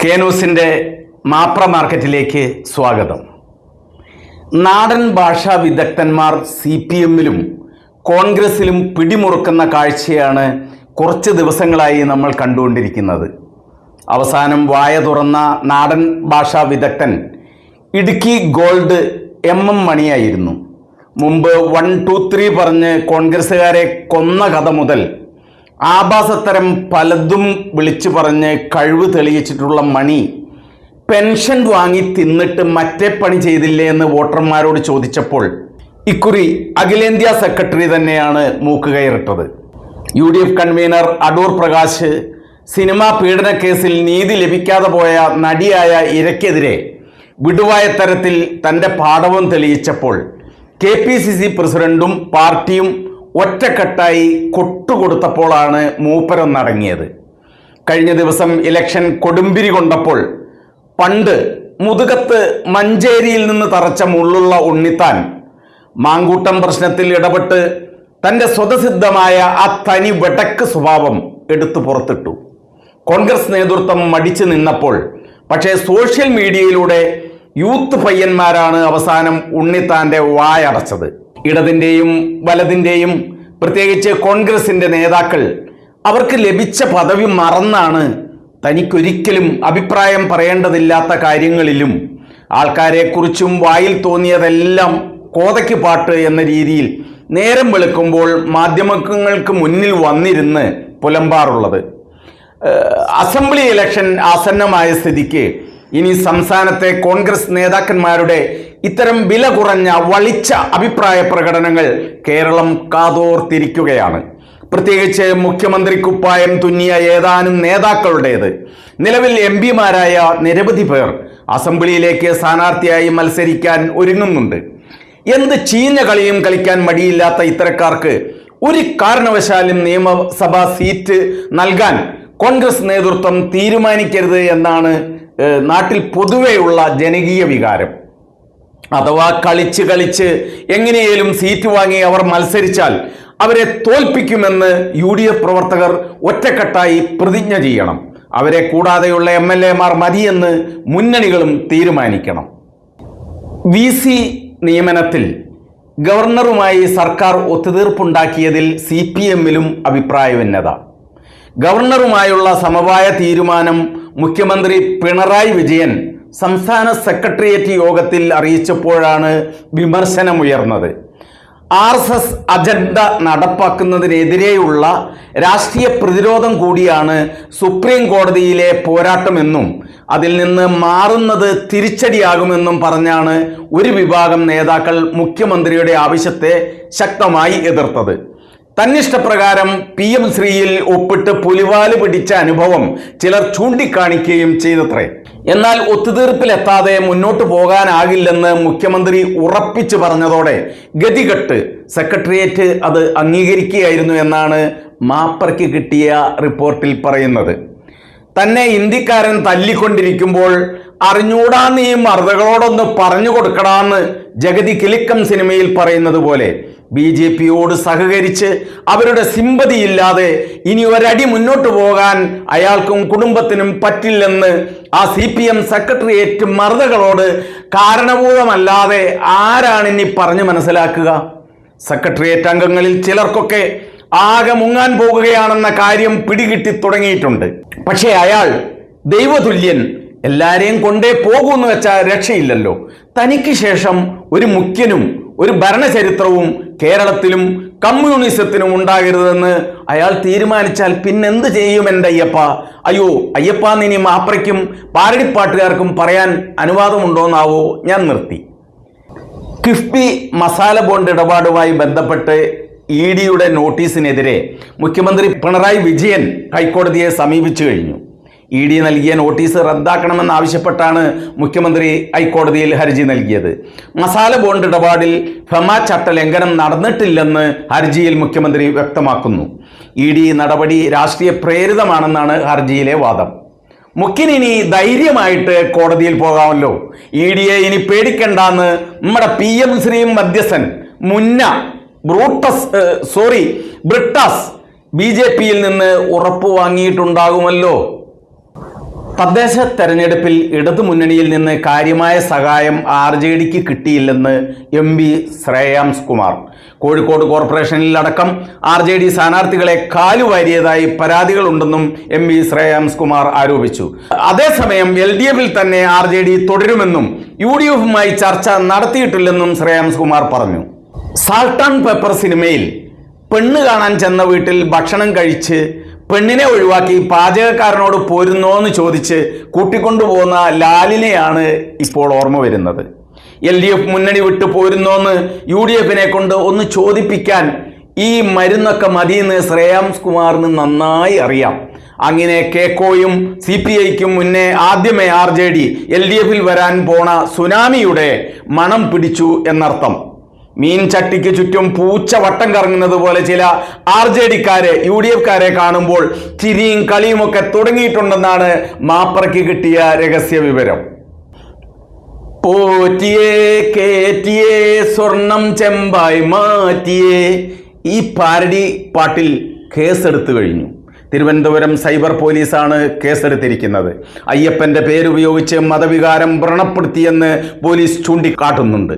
കേനൂസിൻ്റെ മാപ്ര മാർക്കറ്റിലേക്ക് സ്വാഗതം. നാടൻ ഭാഷാ വിദഗ്ധന്മാർ CPM-ലും കോൺഗ്രസിലും പിടിമുറുക്കുന്ന കാഴ്ചയാണ് കുറച്ച് ദിവസങ്ങളായി നമ്മൾ കണ്ടുകൊണ്ടിരിക്കുന്നത്. അവസാനം വായ തുറന്ന നാടൻ ഭാഷാ വിദഗ്ധൻ ഇടുക്കി ഗോൾഡ് MM മണിയായിരുന്നു. മുമ്പ് 1, 2, 3 പറഞ്ഞ് കോൺഗ്രസ്സുകാരെ കൊന്ന കഥ മുതൽ ആഭാസത്തരം പലതും വിളിച്ചു പറഞ്ഞ് കഴിവ് തെളിയിച്ചിട്ടുള്ള മണി പെൻഷൻ വാങ്ങി തിന്നിട്ട് മറ്റേ പണി ചെയ്തില്ലേ എന്ന് വോട്ടർമാരോട് ചോദിച്ചപ്പോൾ ഇക്കുറി അഖിലേന്ത്യാ സെക്രട്ടറി തന്നെയാണ് മൂക്കുകയറിട്ടത്. UDF convener Adoor Prakash cinema പീഡന കേസിൽ നീതി ലഭിക്കാതെ പോയ നടിയായ ഇരയ്ക്കെതിരെ വിടുവായ തരത്തിൽ തൻ്റെ പാഠവും തെളിയിച്ചപ്പോൾ KPCC പ്രസിഡന്റും പാർട്ടിയും ഒറ്റക്കെട്ടായി കൊട്ടുകൊടുത്തപ്പോഴാണ് മൂപ്പരൊന്നടങ്ങിയത്. കഴിഞ്ഞ ദിവസം ഇലക്ഷൻ കൊടുമ്പിരി കൊണ്ടപ്പോൾ പണ്ട് മുതുകത്ത് മഞ്ചേരിയിൽ നിന്ന് തറച്ച മുള്ളുള്ള ഉണ്ണിത്താൻ മാങ്കൂട്ടം പ്രശ്നത്തിൽ ഇടപെട്ട് തൻ്റെ സ്വതസിദ്ധമായ ആ തനി വെടക്ക് സ്വഭാവം എടുത്തു പുറത്തിട്ടു. കോൺഗ്രസ് നേതൃത്വം മടിച്ചു നിന്നപ്പോൾ പക്ഷേ സോഷ്യൽ മീഡിയയിലൂടെ യൂത്ത് പയ്യന്മാരാണ് അവസാനം ഉണ്ണിത്താൻ്റെ വായടച്ചത്. ഇടതിൻ്റെയും വലതിൻ്റെയും പ്രത്യേകിച്ച് കോൺഗ്രസിൻ്റെ നേതാക്കൾ അവർക്ക് ലഭിച്ച പദവി മറന്നാണ് തനിക്കൊരിക്കലും അഭിപ്രായം പറയേണ്ടതില്ലാത്ത കാര്യങ്ങളിലും ആൾക്കാരെക്കുറിച്ചും വായിൽ തോന്നിയതെല്ലാം കോതയ്ക്ക് പാട്ട് എന്ന രീതിയിൽ നേരം വെളുക്കുമ്പോൾ മാധ്യമങ്ങൾക്ക് മുന്നിൽ വന്നിരുന്ന് പുലമ്പാറുള്ളത്. അസംബ്ലി ഇലക്ഷൻ ആസന്നമായ സ്ഥിതിക്ക് ഇനി സംസ്ഥാനത്തെ കോൺഗ്രസ് നേതാക്കന്മാരുടെ ഇത്തരം വില കുറഞ്ഞ വളിച്ച അഭിപ്രായ പ്രകടനങ്ങൾ കേരളം കാതോർത്തിരിക്കുകയാണ്. പ്രത്യേകിച്ച് മുഖ്യമന്ത്രി കുപ്പായം തുന്നിയ ഏതാനും നേതാക്കളുടേത്. നിലവിൽ MP-മാരായ നിരവധി പേർ അസംബ്ലിയിലേക്ക് സ്ഥാനാർത്ഥിയായി മത്സരിക്കാൻ ഒരുങ്ങുന്നുണ്ട്. എന്ത് ചീഞ്ഞ കളിയും കളിക്കാൻ മടിയില്ലാത്ത ഇത്തരക്കാർക്ക് ഒരു കാരണവശാലും നിയമസഭാ സീറ്റ് നൽകാൻ കോൺഗ്രസ് നേതൃത്വം തീരുമാനിക്കരുത് എന്നാണ് നാട്ടിൽ പൊതുവെയുള്ള ജനകീയ വികാരം. അഥവാ കളിച്ച് എങ്ങനെയും സീറ്റ് വാങ്ങി അവർ മത്സരിച്ചാൽ അവരെ തോൽപ്പിക്കുമെന്ന് UDF പ്രവർത്തകർ ഒറ്റക്കെട്ടായി പ്രതിജ്ഞ ചെയ്യണം. അവരെ കൂടാതെയുള്ള MLA-മാർ മതിയെന്ന് മുന്നണികളും തീരുമാനിക്കണം. VC നിയമനത്തിൽ ഗവർണറുമായി സർക്കാർ ഒത്തുതീർപ്പുണ്ടാക്കിയതിൽ CPM-ലും അഭിപ്രായ ഭിന്നത. ഗവർണറുമായുള്ള സമവായ തീരുമാനം മുഖ്യമന്ത്രി പിണറായി വിജയൻ സംസ്ഥാന സെക്രട്ടേറിയറ്റ് യോഗത്തിൽ അറിയിച്ചപ്പോഴാണ് വിമർശനമുയർന്നത്. RSS അജണ്ട നടപ്പാക്കുന്നതിനെതിരെയുള്ള രാഷ്ട്രീയ പ്രതിരോധം കൂടിയാണ് സുപ്രീം കോടതിയിലെ പോരാട്ടമെന്നും അതിൽ നിന്ന് മാറുന്നത് തിരിച്ചടിയാകുമെന്നും പറഞ്ഞാണ് ഒരു വിഭാഗം നേതാക്കൾ മുഖ്യമന്ത്രിയുടെ ആവശ്യത്തെ ശക്തമായി എതിർത്തത്. തന്നിഷ്ടപ്രകാരം PM ശ്രീയിൽ ഒപ്പിട്ട് പുലിവാല് പിടിച്ച അനുഭവം ചിലർ ചൂണ്ടിക്കാണിക്കുകയും ചെയ്തത്രേ. എന്നാൽ ഒത്തുതീർപ്പിലെത്താതെ മുന്നോട്ട് പോകാനാകില്ലെന്ന് മുഖ്യമന്ത്രി ഉറപ്പിച്ചു പറഞ്ഞതോടെ ഗതികെട്ട് സെക്രട്ടേറിയറ്റ് അത് അംഗീകരിക്കുകയായിരുന്നു എന്നാണ് മാപ്രയ്ക്ക് കിട്ടിയ റിപ്പോർട്ടിൽ പറയുന്നത്. തന്നെ ഇന്ത്യക്കാരൻ തല്ലിക്കൊണ്ടിരിക്കുമ്പോൾ അറിഞ്ഞൂടാന്ന് ഈ മറുതകളോടൊന്ന് പറഞ്ഞു കൊടുക്കണമെന്ന് ജഗതി കിലുക്കം സിനിമയിൽ പറയുന്നത് പോലെ BJP-യോട് സഹകരിച്ച് അവരുടെ സിമ്പതിയില്ലാതെ ഇനി ഒരടി മുന്നോട്ട് പോകാൻ അയാൾക്കും കുടുംബത്തിനും പറ്റില്ലെന്ന് ആ CPM സെക്രട്ടേറിയറ്റ് മറുതകളോട് കാരണഭൂതമല്ലാതെ ആരാണിനി പറഞ്ഞു മനസ്സിലാക്കുക? സെക്രട്ടേറിയറ്റ് അംഗങ്ങളിൽ ചിലർക്കൊക്കെ ആകെ മുങ്ങാൻ പോകുകയാണെന്ന കാര്യം പിടികിട്ടി തുടങ്ങിയിട്ടുണ്ട്. പക്ഷേ അയാൾ ദൈവതുല്യൻ, എല്ലാരെയും കൊണ്ടേ പോകൂന്ന് വെച്ചാൽ രക്ഷയില്ലല്ലോ. തനിക്ക് ശേഷം ഒരു മുഖ്യനും ഒരു ഭരണചരിത്രവും കേരളത്തിലും കമ്മ്യൂണിസത്തിനും ഉണ്ടാകരുതെന്ന് അയാൾ തീരുമാനിച്ചാൽ പിന്നെന്ത് ചെയ്യും എൻ്റെ അയ്യപ്പ? അയ്യോ അയ്യപ്പാന്ന് ഇനി മാപ്രയ്ക്കും പാരടിപ്പാട്ടുകാർക്കും പറയാൻ അനുവാദമുണ്ടോന്നാവോ? ഞാൻ നിർത്തി. കിഫ്ബി മസാല ബോണ്ട് ഇടപാടുമായി ബന്ധപ്പെട്ട് ED-യുടെ നോട്ടീസിനെതിരെ മുഖ്യമന്ത്രി പിണറായി വിജയൻ ഹൈക്കോടതിയെ സമീപിച്ചു കഴിഞ്ഞു. ED നൽകിയ നോട്ടീസ് റദ്ദാക്കണമെന്നാവശ്യപ്പെട്ടാണ് മുഖ്യമന്ത്രി ഹൈക്കോടതിയിൽ ഹർജി നൽകിയത്. മസാല ബോണ്ട് ഇടപാടിൽ ഫെമ ചട്ടലംഘനം നടന്നിട്ടില്ലെന്ന് ഹർജിയിൽ മുഖ്യമന്ത്രി വ്യക്തമാക്കുന്നു. ED നടപടി രാഷ്ട്രീയ പ്രേരിതമാണെന്നാണ് ഹർജിയിലെ വാദം. മുഖ്യനിനി ധൈര്യമായിട്ട് കോടതിയിൽ പോകാമല്ലോ. ED-യെ ഇനി പേടിക്കണ്ടെന്ന് നമ്മുടെ PM ശ്രീയും മധ്യസ്ഥൻ ബ്രിട്ടാസ് BJP-യിൽ നിന്ന് ഉറപ്പ് വാങ്ങിയിട്ടുണ്ടാകുമല്ലോ. തദ്ദേശ തെരഞ്ഞെടുപ്പിൽ ഇടതുമുന്നണിയിൽ നിന്ന് കാര്യമായ സഹായം RJDക്ക് കിട്ടിയില്ലെന്ന് MP ശ്രേയാംസ് കുമാർ. കോഴിക്കോട് കോർപ്പറേഷനിൽ അടക്കം RJD സ്ഥാനാർത്ഥികളെ കാലുവാരിയതായി പരാതികളുണ്ടെന്നും MP ശ്രേയാംസ് കുമാർ ആരോപിച്ചു. അതേസമയം LDFിൽ തന്നെ RJD തുടരുമെന്നും UDFുമായി ചർച്ച നടത്തിയിട്ടില്ലെന്നും ശ്രേയാംസ് കുമാർ പറഞ്ഞു. സാൾട്ട് ആൻഡ് പെപ്പർ സിനിമയിൽ പെണ്ണ് കാണാൻ ചെന്ന വീട്ടിൽ ഭക്ഷണം കഴിച്ച് പെണ്ണിനെ ഒഴിവാക്കി പാചകക്കാരനോട് പോരുന്നോ എന്ന് ചോദിച്ച് കൂട്ടിക്കൊണ്ടുപോകുന്ന ലാലിനെയാണ് ഇപ്പോൾ ഓർമ്മ വരുന്നത്. LDF മുന്നണി വിട്ടു പോരുന്നോന്ന് UDFിനെ കൊണ്ട് ഒന്ന് ചോദിപ്പിക്കാൻ ഈ മരുന്നൊക്കെ മതിയെന്ന് ശ്രേയാംസ് കുമാറിന് നന്നായി അറിയാം. അങ്ങനെ കേക്കോയും CPIക്കും മുന്നേ ആദ്യമേ RJD LDFിൽ വരാൻ പോണ സുനാമിയുടെ മണം പിടിച്ചു എന്നർത്ഥം. മീൻ ചട്ടിക്ക് ചുറ്റും പൂച്ച വട്ടം കറങ്ങുന്നത് പോലെ ചില RJDക്കാരെ UDFക്കാരെ കാണുമ്പോൾ ചിരിയും കളിയുമൊക്കെ തുടങ്ങിയിട്ടുണ്ടെന്നാണ് മാപ്രയ്ക്ക് കിട്ടിയ രഹസ്യ വിവരം. പോറ്റിയേ കേറ്റിയേ സ്വർണം ചെമ്പായി മാറ്റിയേ ഈ പാരഡി പാട്ടിൽ കേസെടുത്തു കഴിഞ്ഞു. തിരുവനന്തപുരം സൈബർ പോലീസാണ് കേസെടുത്തിരിക്കുന്നത്. അയ്യപ്പന്റെ പേരുപയോഗിച്ച് മതവികാരം വ്രണപ്പെടുത്തിയെന്ന് പോലീസ് ചൂണ്ടിക്കാട്ടുന്നുണ്ട്.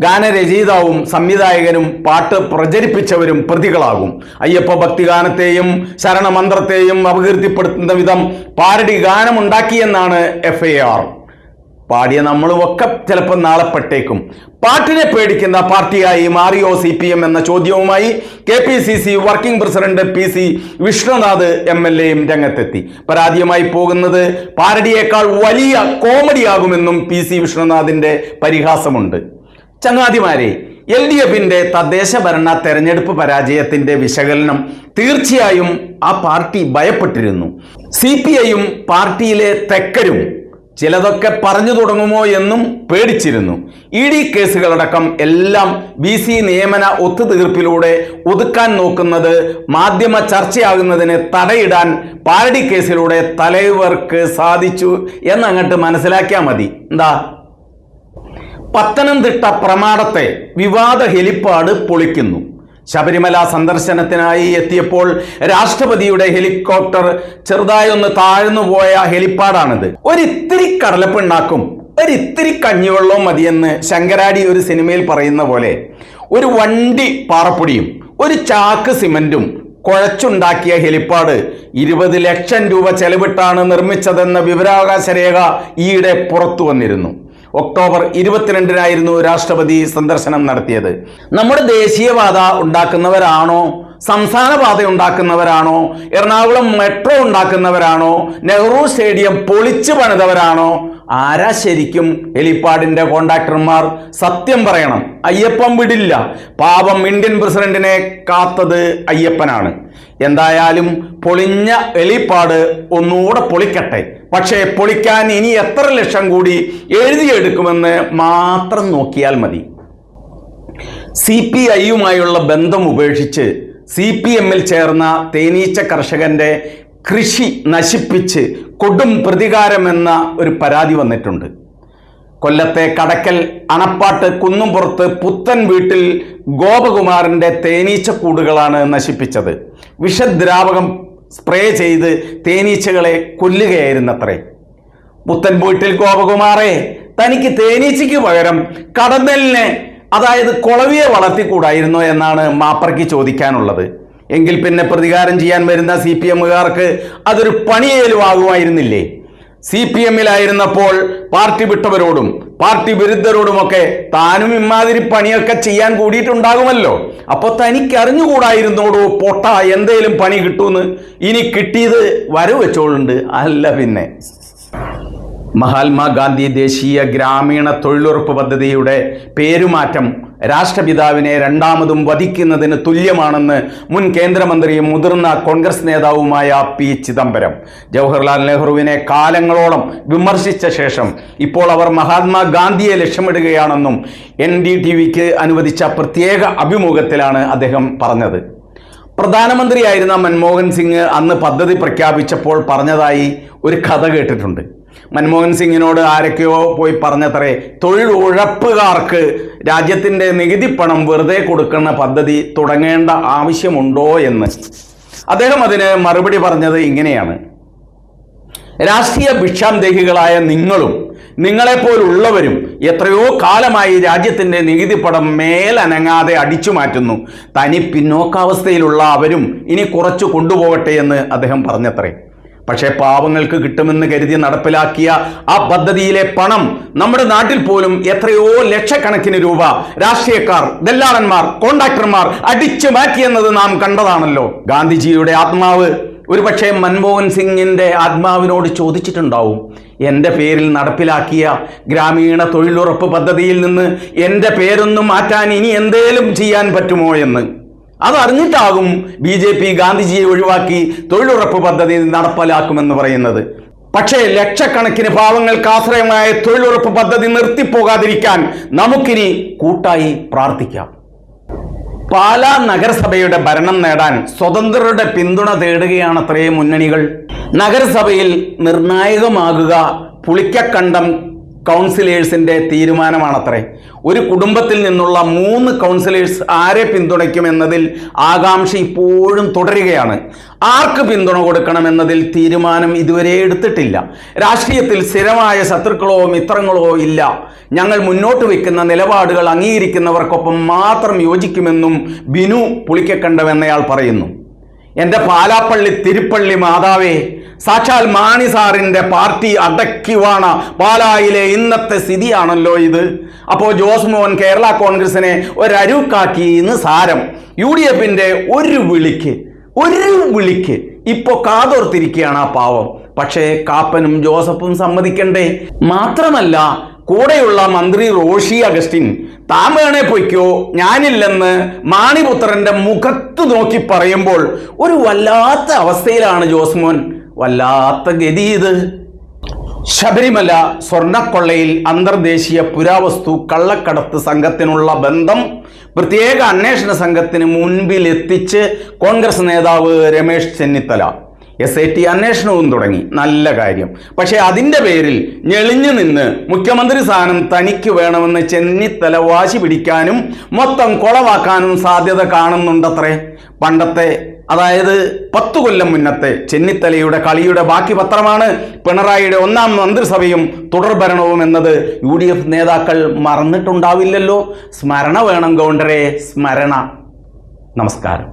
ഗാനരചയിതാവും സംവിധായകനും പാട്ട് പ്രചരിപ്പിച്ചവരും പ്രതികളാകും. അയ്യപ്പ ഭക്തിഗാനത്തെയും ശരണമന്ത്രത്തെയും അപകീർത്തിപ്പെടുത്തുന്ന വിധം പാരഡി ഗാനമുണ്ടാക്കിയെന്നാണ് FIR. പാടിയ നമ്മളുമൊക്കെ ചിലപ്പോൾ നാളെ പെട്ടേക്കും. പാട്ടിനെ പേടിക്കുന്ന പാർട്ടിയായി മാറിയോ CPM എന്ന ചോദ്യവുമായി KPCC working president PC Vishnunath MLAയും രംഗത്തെത്തി. പരാജയമായി പോകുന്നത് പാരഡിയേക്കാൾ വലിയ കോമഡിയാകുമെന്നും PC വിഷ്ണുനാഥിന്റെ പരിഹാസമുണ്ട്. ചങ്ങാതിമാരെ, LDFിന്റെ തദ്ദേശ ഭരണ തെരഞ്ഞെടുപ്പ് പരാജയത്തിന്റെ വിശകലനം തീർച്ചയായും ആ പാർട്ടി ഭയപ്പെട്ടിരുന്നു. CPIയും പാർട്ടിയിലെ തെക്കരും ചിലതൊക്കെ പറഞ്ഞു തുടങ്ങുമോ എന്നും പേടിച്ചിരുന്നു. ED കേസുകളടക്കം എല്ലാം BC നിയമന ഒത്തുതീർപ്പിലൂടെ ഒതുക്കാൻ നോക്കുന്നത് മാധ്യമ ചർച്ചയാകുന്നതിന് തടയിടാൻ പാരഡി കേസിലൂടെ തലവർക്ക് സാധിച്ചു എന്നങ്ങോട്ട് മനസ്സിലാക്കിയാൽ മതി. എന്താ, പത്തനംതിട്ട പ്രമാടത്തെ വിവാദ ഹെലിപ്പാഡ് പൊളിക്കുന്നു. ശബരിമല സന്ദർശനത്തിനായി എത്തിയപ്പോൾ രാഷ്ട്രപതിയുടെ ഹെലികോപ്റ്റർ ചെറുതായൊന്ന് താഴ്ന്നുപോയ ഹെലിപ്പാഡാണിത്. ഒരിത്തിരി കടലപ്പിണ്ണാക്കും ഒരിത്തിരി കഞ്ഞിവെള്ളവും മതിയെന്ന് ശങ്കരാടി ഒരു സിനിമയിൽ പറയുന്ന പോലെ ഒരു വണ്ടി പാറപ്പൊടിയും ഒരു ചാക്ക് സിമന്റും കുഴച്ചുണ്ടാക്കിയ ഹെലിപ്പാഡ് 20 ലക്ഷം രൂപ ചെലവിട്ടാണ് നിർമ്മിച്ചതെന്ന വിവരാവകാശ രേഖ ഈയിടെ പുറത്തു വന്നിരുന്നു. ഒക്ടോബർ 22-നായിരുന്നു രാഷ്ട്രപതി സന്ദർശനം നടത്തിയത്. നമ്മുടെ ദേശീയപാത ഉണ്ടാക്കുന്നവരാണോ, സംസ്ഥാന പാത ഉണ്ടാക്കുന്നവരാണോ, എറണാകുളം മെട്രോ ഉണ്ടാക്കുന്നവരാണോ, നെഹ്റു സ്റ്റേഡിയം പൊളിച്ചു പണിതവരാണോ, ആരാ ശരിക്കും ഹെലിപ്പാഡിന്റെ കോൺട്രാക്ടർമാർ? സത്യം പറയണം, അയ്യപ്പൻ വിടില്ല. പാപം ഇന്ത്യൻ പ്രസിഡന്റിനെ കാത്തത് അയ്യപ്പനാണ്. എന്തായാലും പൊളിഞ്ഞ ഹെലിപ്പാഡ് ഒന്നുകൂടെ പൊളിക്കട്ടെ. പക്ഷേ പൊളിക്കാൻ ഇനി എത്ര ലക്ഷം കൂടി എഴുതിയെടുക്കുമെന്ന് മാത്രം നോക്കിയാൽ മതി. CPIയുമായുള്ള ബന്ധം ഉപേക്ഷിച്ച് CPMൽ ചേർന്ന തേനീച്ച കർഷകന്റെ കൃഷി നശിപ്പിച്ച് കൊടും പ്രതികാരമെന്ന ഒരു പരാതി വന്നിട്ടുണ്ട്. കൊല്ലത്തെ കടക്കൽ അണപ്പാട്ട് കുന്നുംപുറത്ത് പുത്തൻ വീട്ടിൽ ഗോപകുമാറിന്റെ തേനീച്ചക്കൂടുകളാണ് നശിപ്പിച്ചത്. വിഷദ്രാവകം സ്പ്രേ ചെയ്ത് തേനീച്ചകളെ കൊല്ലുകയായിരുന്നത്രേ. പുത്തൻ വീട്ടിൽ ഗോപകുമാറെ, തനിക്ക് തേനീച്ചയ്ക്ക് പകരം കടന്നലിനെ, അതായത് കുളവിയെ വളർത്തിക്കൂടായിരുന്നോ എന്നാണ് മാപ്രയ്ക്ക് ചോദിക്കാനുള്ളത്. എങ്കിൽ പിന്നെ പ്രതികാരം ചെയ്യാൻ വരുന്ന CPMകാർക്ക് അതൊരു പണിയേലുമാകുമായിരുന്നില്ലേ? CPMലായിരുന്നപ്പോൾ പാർട്ടി വിട്ടവരോടും പാർട്ടി വിരുദ്ധരോടുമൊക്കെ താനും ഇമാതിരി പണിയൊക്കെ ചെയ്യാൻ കൂടിയിട്ടുണ്ടാകുമല്ലോ. അപ്പോൾ തനിക്ക് അറിഞ്ഞുകൂടായിരുന്നോടോ പൊട്ട എന്തേലും പണി കിട്ടൂന്ന്? ഇനി കിട്ടിയത് വരവ് വെച്ചോളുണ്ട്. അല്ല പിന്നെ. മഹാത്മാഗാന്ധി ദേശീയ ഗ്രാമീണ തൊഴിലുറപ്പ് പദ്ധതിയുടെ പേരുമാറ്റം രാഷ്ട്രപിതാവിനെ രണ്ടാമതും വധിക്കുന്നതിന് തുല്യമാണെന്ന് മുൻ കേന്ദ്രമന്ത്രിയും മുതിർന്ന കോൺഗ്രസ് നേതാവുമായ P. ചിദംബരം. ജവഹർലാൽ നെഹ്റുവിനെ കാലങ്ങളോളം വിമർശിച്ച ശേഷം ഇപ്പോൾ അവർ മഹാത്മാഗാന്ധിയെ ലക്ഷ്യമിടുകയാണെന്നും NDTVക്ക് അനുവദിച്ച പ്രത്യേക അഭിമുഖത്തിലാണ് അദ്ദേഹം പറഞ്ഞത്. പ്രധാനമന്ത്രിയായിരുന്ന മൻമോഹൻ സിംഗ് അന്ന് പദ്ധതി പ്രഖ്യാപിച്ചപ്പോൾ പറഞ്ഞതായി ഒരു കഥ കേട്ടിട്ടുണ്ട്. മൻമോഹൻ സിംഗിനോട് ആരൊക്കെയോ പോയി പറഞ്ഞത്രേ, തൊഴിലുഴപ്പുകാർക്ക് രാജ്യത്തിൻ്റെ നികുതി പണം വെറുതെ കൊടുക്കുന്ന പദ്ധതി തുടങ്ങേണ്ട ആവശ്യമുണ്ടോ എന്ന്. അദ്ദേഹം അതിന് മറുപടി പറഞ്ഞത് ഇങ്ങനെയാണ്: രാഷ്ട്രീയ ഭിക്ഷാന്തേഹികളായ നിങ്ങളും നിങ്ങളെപ്പോലുള്ളവരും എത്രയോ കാലമായി രാജ്യത്തിൻ്റെ നികുതി പണം മേലനങ്ങാതെ അടിച്ചു മാറ്റുന്നു. തനി പിന്നോക്കാവസ്ഥയിലുള്ള അവരും ഇനി കുറച്ചു കൊണ്ടുപോകട്ടെ എന്ന് അദ്ദേഹം പറഞ്ഞത്രേ. പക്ഷേ പാവങ്ങൾക്ക് കിട്ടുമെന്ന് കരുതി നടപ്പിലാക്കിയ ആ പദ്ധതിയിലെ പണം നമ്മുടെ നാട്ടിൽ പോലും എത്രയോ ലക്ഷക്കണക്കിന് രൂപ രാഷ്ട്രീയക്കാർ, ദല്ലാളന്മാർ, കോൺട്രാക്ടർമാർ അടിച്ചു മാറ്റിയെന്നത് നാം കണ്ടതാണല്ലോ. ഗാന്ധിജിയുടെ ആത്മാവ് ഒരുപക്ഷെ മൻമോഹൻ സിംഗിൻ്റെ ആത്മാവിനോട് ചോദിച്ചിട്ടുണ്ടാവും, എൻ്റെ പേരിൽ നടപ്പിലാക്കിയ ഗ്രാമീണ തൊഴിലുറപ്പ് പദ്ധതിയിൽ നിന്ന് എൻ്റെ പേരൊന്ന് മാറ്റാൻ ഇനി എന്തേലും ചെയ്യാൻ പറ്റുമോ എന്ന്. അതറിഞ്ഞിട്ടാകും BJP ഗാന്ധിജിയെ ഒഴിവാക്കി തൊഴിലുറപ്പ് പദ്ധതി നടപ്പിലാക്കുമെന്ന് പറയുന്നത്. പക്ഷേ ലക്ഷക്കണക്കിന് പാവങ്ങൾക്ക് ആശ്രയമായ തൊഴിലുറപ്പ് പദ്ധതി നിർത്തിപ്പോകാതിരിക്കാൻ നമുക്കിനി കൂട്ടായി പ്രാർത്ഥിക്കാം. പാലാ നഗരസഭയുടെ ഭരണം നേടാൻ സ്വതന്ത്രരുടെ പിന്തുണ തേടുകയാണത്രേ മുന്നണികൾ. നഗരസഭയിൽ നിർണായകമാകുക പുളിക്കക്കണ്ടം കൗൺസിലേഴ്സിന്റെ തീരുമാനമാണത്രേ. ഒരു കുടുംബത്തിൽ നിന്നുള്ള 3 കൗൺസിലേഴ്സ് ആരെ പിന്തുണയ്ക്കുമെന്നതിൽ ആകാംക്ഷ ഇപ്പോഴും തുടരുകയാണ്. ആർക്ക് പിന്തുണ കൊടുക്കണമെന്നതിൽ തീരുമാനം ഇതുവരെ എടുത്തിട്ടില്ല. രാഷ്ട്രീയത്തിൽ സ്ഥിരമായ ശത്രുക്കളോ മിത്രങ്ങളോ ഇല്ല. ഞങ്ങൾ മുന്നോട്ട് വയ്ക്കുന്ന നിലപാടുകൾ അംഗീകരിക്കുന്നവർക്കൊപ്പം മാത്രം യോജിക്കുമെന്നും ബിനു പുളിക്കക്കണ്ടം എന്നയാൾ പറയുന്നു. എൻ്റെ പാലാപ്പള്ളി തിരുപ്പള്ളി മാതാവേ, സാക്ഷാൽ മാണി സാറിൻ്റെ പാർട്ടി അടക്കിവാണ പാലായിലെ ഇന്നത്തെ സ്ഥിതിയാണല്ലോ ഇത്. അപ്പോൾ ജോസ് മോഹൻ കേരള കോൺഗ്രസിനെ ഒരരുക്കാക്കി എന്ന് സാരം. UDFന്റെ ഒരു വിളിക്ക് ഇപ്പോൾ കാതോർത്തിരിക്കുകയാണ് ആ പാവം. പക്ഷേ കാപ്പനും ജോസഫും സമ്മതിക്കണ്ടേ? മാത്രമല്ല കൂടെയുള്ള മന്ത്രി റോഷി അഗസ്റ്റിൻ താൻ വേണേ പൊയ്ക്കോ ഞാനില്ലെന്ന് മാണിപുത്രന്റെ മുഖത്ത് നോക്കി പറയുമ്പോൾ ഒരു വല്ലാത്ത അവസ്ഥയിലാണ് ജോസ് മോൻ. വല്ലാത്ത ഗതി ഇത്. ശബരിമല സ്വർണ്ണക്കൊള്ളയിൽ അന്തർദേശീയ പുരാവസ്തു കള്ളക്കടത്ത് സംഘത്തിനുള്ള ബന്ധം പ്രത്യേക അന്വേഷണ സംഘത്തിന് മുൻപിലെത്തിച്ച് കോൺഗ്രസ് നേതാവ് രമേശ് ചെന്നിത്തല. SIT അന്വേഷണവും തുടങ്ങി. നല്ല കാര്യം. പക്ഷേ അതിൻ്റെ പേരിൽ ഞെളിഞ്ഞു നിന്ന് മുഖ്യമന്ത്രി സ്ഥാനം തനിക്ക് വേണമെന്ന് ചെന്നിത്തല വാശി പിടിക്കാനും മൊത്തം കൊളവാക്കാനും സാധ്യത കാണുന്നുണ്ടത്രേ. പണ്ടത്തെ, അതായത് 10 കൊല്ലം മുന്നത്തെ ചെന്നിത്തലയുടെ കളിയുടെ ബാക്കി പത്രമാണ് പിണറായിയുടെ 1ാം മന്ത്രിസഭയും തുടർഭരണവും എന്നത് UDF നേതാക്കൾ മറന്നിട്ടുണ്ടാവില്ലല്ലോ. സ്മരണ വേണം ഗൗണ്ടരെ, സ്മരണ. നമസ്കാരം.